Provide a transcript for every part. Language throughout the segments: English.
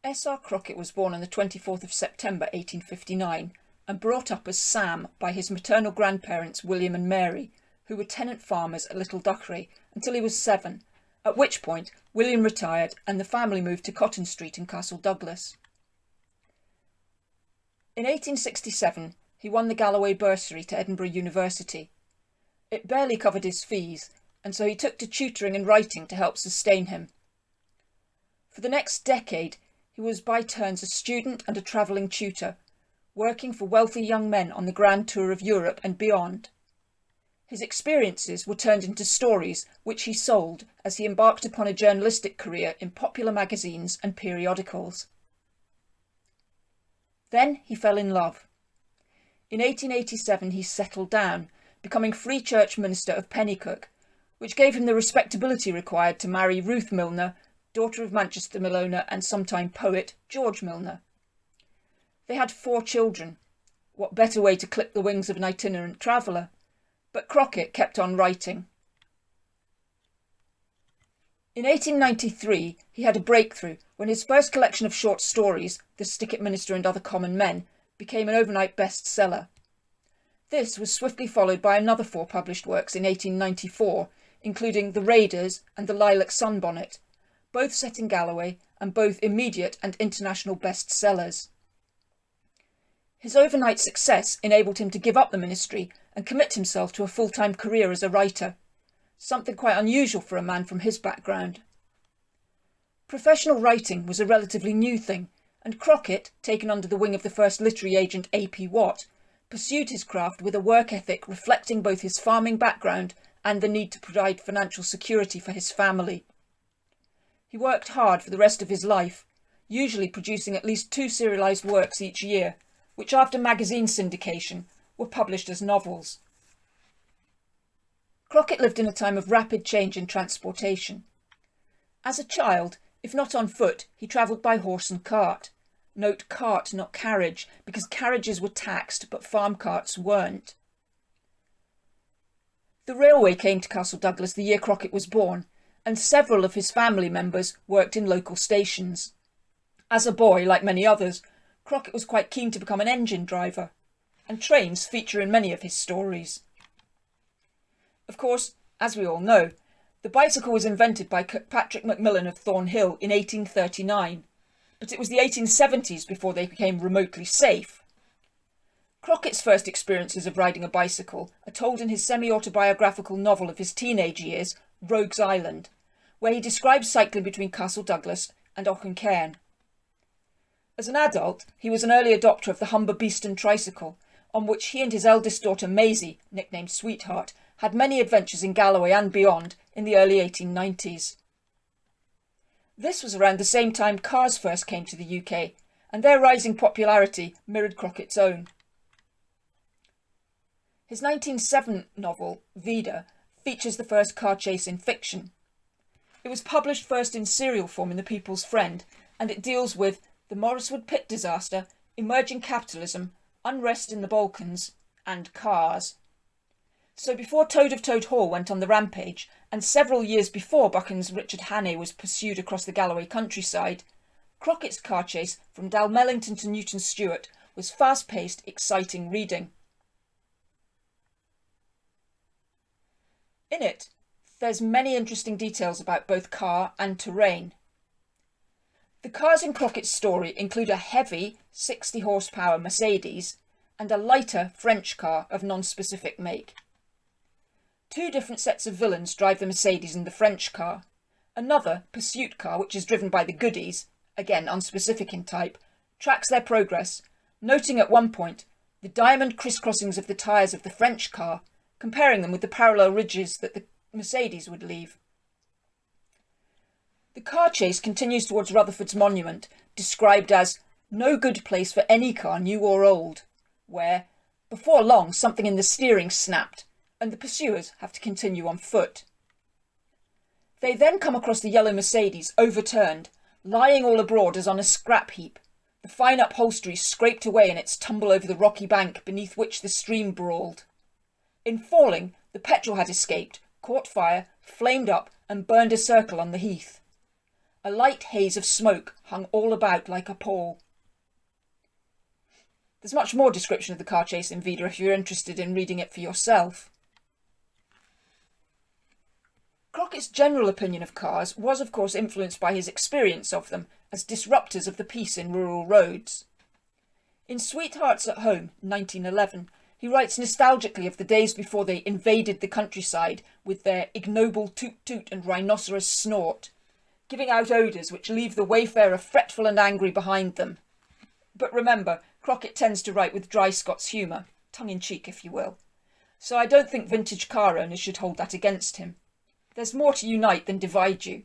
S.R. Crockett was born on the 24th of September 1859 and brought up as Sam by his maternal grandparents William and Mary, who were tenant farmers at Little Duckery until he was 7, at which point William retired and the family moved to Cotton Street in Castle Douglas. In 1867 he won the Galloway bursary to Edinburgh University. It barely covered his fees, and so he took to tutoring and writing to help sustain him. For the next decade he was by turns a student and a travelling tutor, working for wealthy young men on the grand tour of Europe and beyond. His experiences were turned into stories which he sold as he embarked upon a journalistic career in popular magazines and periodicals. Then he fell in love. In 1887 he settled down, becoming Free Church minister of Pennycook, which gave him the respectability required to marry Ruth Milner, daughter of Manchester millowner and sometime poet George Milner. They had 4 children. What better way to clip the wings of an itinerant traveller? But Crockett kept on writing. In 1893 he had a breakthrough when his first collection of short stories, The Stickit Minister and Other Common Men, became an overnight bestseller. This was swiftly followed by another 4 published works in 1894, including The Raiders and The Lilac Sunbonnet, both set in Galloway and both immediate and international bestsellers. His overnight success enabled him to give up the ministry and commit himself to a full-time career as a writer, something quite unusual for a man from his background. Professional writing was a relatively new thing, and Crockett, taken under the wing of the first literary agent A.P. Watt, pursued his craft with a work ethic reflecting both his farming background and the need to provide financial security for his family. He worked hard for the rest of his life, usually producing at least 2 serialised works each year, which after magazine syndication were published as novels. Crockett lived in a time of rapid change in transportation. As a child, if not on foot, he travelled by horse and cart. Note cart, not carriage, because carriages were taxed, but farm carts weren't. The railway came to Castle Douglas the year Crockett was born, and several of his family members worked in local stations. As a boy, like many others, Crockett was quite keen to become an engine driver, and trains feature in many of his stories. Of course, as we all know, the bicycle was invented by Kirkpatrick Macmillan of Thornhill in 1839, but it was the 1870s before they became remotely safe. Crockett's first experiences of riding a bicycle are told in his semi-autobiographical novel of his teenage years, Rogue's Island, where he describes cycling between Castle Douglas and Auchencairn. As an adult, he was an early adopter of the Humber Beeston tricycle, on which he and his eldest daughter Maisie, nicknamed Sweetheart, had many adventures in Galloway and beyond in the early 1890s. This was around the same time cars first came to the UK, and their rising popularity mirrored Crockett's own. His 1907 novel, Vida, features the first car chase in fiction. It was published first in serial form in The People's Friend, and it deals with the Morriswood pit disaster, emerging capitalism, unrest in the Balkans, and cars. So before Toad of Toad Hall went on the rampage, and several years before Buchan's Richard Hannay was pursued across the Galloway countryside, Crockett's car chase from Dalmellington to Newton Stewart was fast-paced, exciting reading. In it, there's many interesting details about both car and terrain. The cars in Crockett's story include a heavy 60 horsepower Mercedes and a lighter French car of non-specific make. 2 different sets of villains drive the Mercedes and the French car. Another, pursuit car, which is driven by the Goodies, again unspecific in type, tracks their progress, noting at one point the diamond crisscrossings of the tyres of the French car, comparing them with the parallel ridges that the Mercedes would leave. The car chase continues towards Rutherford's monument, described as no good place for any car, new or old, where, before long, something in the steering snapped, and the pursuers have to continue on foot. They then come across the yellow Mercedes, overturned, lying all abroad as on a scrap heap, the fine upholstery scraped away in its tumble over the rocky bank beneath which the stream brawled. In falling, the petrol had escaped, caught fire, flamed up, and burned a circle on the heath. A light haze of smoke hung all about like a pall. There's much more description of the car chase in Vida if you're interested in reading it for yourself. Crockett's general opinion of cars was of course influenced by his experience of them as disruptors of the peace in rural roads. In Sweethearts at Home, 1911, he writes nostalgically of the days before they invaded the countryside with their ignoble toot-toot and rhinoceros snort, giving out odours which leave the wayfarer fretful and angry behind them. But remember, Crockett tends to write with dry Scots humour, tongue-in-cheek if you will, so I don't think vintage car owners should hold that against him. There's more to unite than divide you.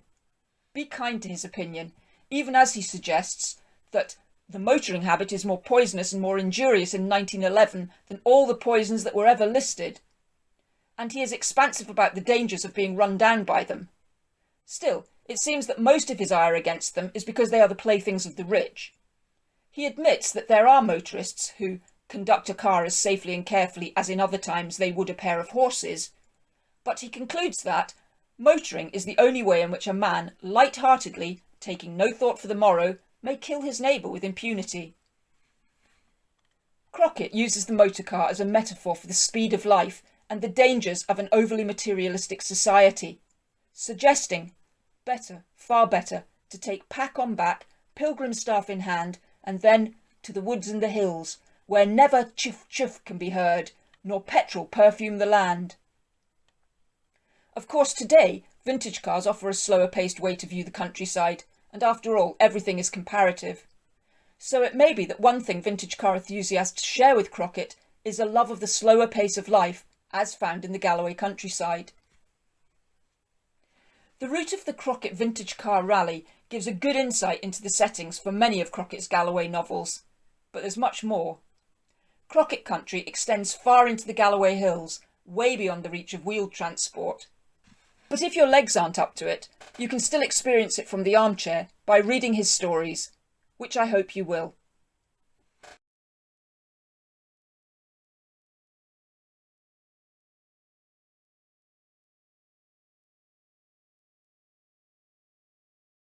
Be kind to his opinion, even as he suggests that the motoring habit is more poisonous and more injurious in 1911 than all the poisons that were ever listed. And he is expansive about the dangers of being run down by them. Still, it seems that most of his ire against them is because they are the playthings of the rich. He admits that there are motorists who conduct a car as safely and carefully as in other times they would a pair of horses, but he concludes that motoring is the only way in which a man, light-heartedly, taking no thought for the morrow, may kill his neighbour with impunity. Crockett uses the motor car as a metaphor for the speed of life and the dangers of an overly materialistic society, suggesting better, far better, to take pack on back, pilgrim staff in hand, and then to the woods and the hills, where never chuff-chuff can be heard, nor petrol perfume the land. Of course, today, vintage cars offer a slower-paced way to view the countryside, and after all, everything is comparative. So it may be that one thing vintage car enthusiasts share with Crockett is a love of the slower pace of life, as found in the Galloway countryside. The route of the Crockett Vintage Car Rally gives a good insight into the settings for many of Crockett's Galloway novels, but there's much more. Crockett country extends far into the Galloway Hills, way beyond the reach of wheeled transport. But if your legs aren't up to it, you can still experience it from the armchair by reading his stories, which I hope you will.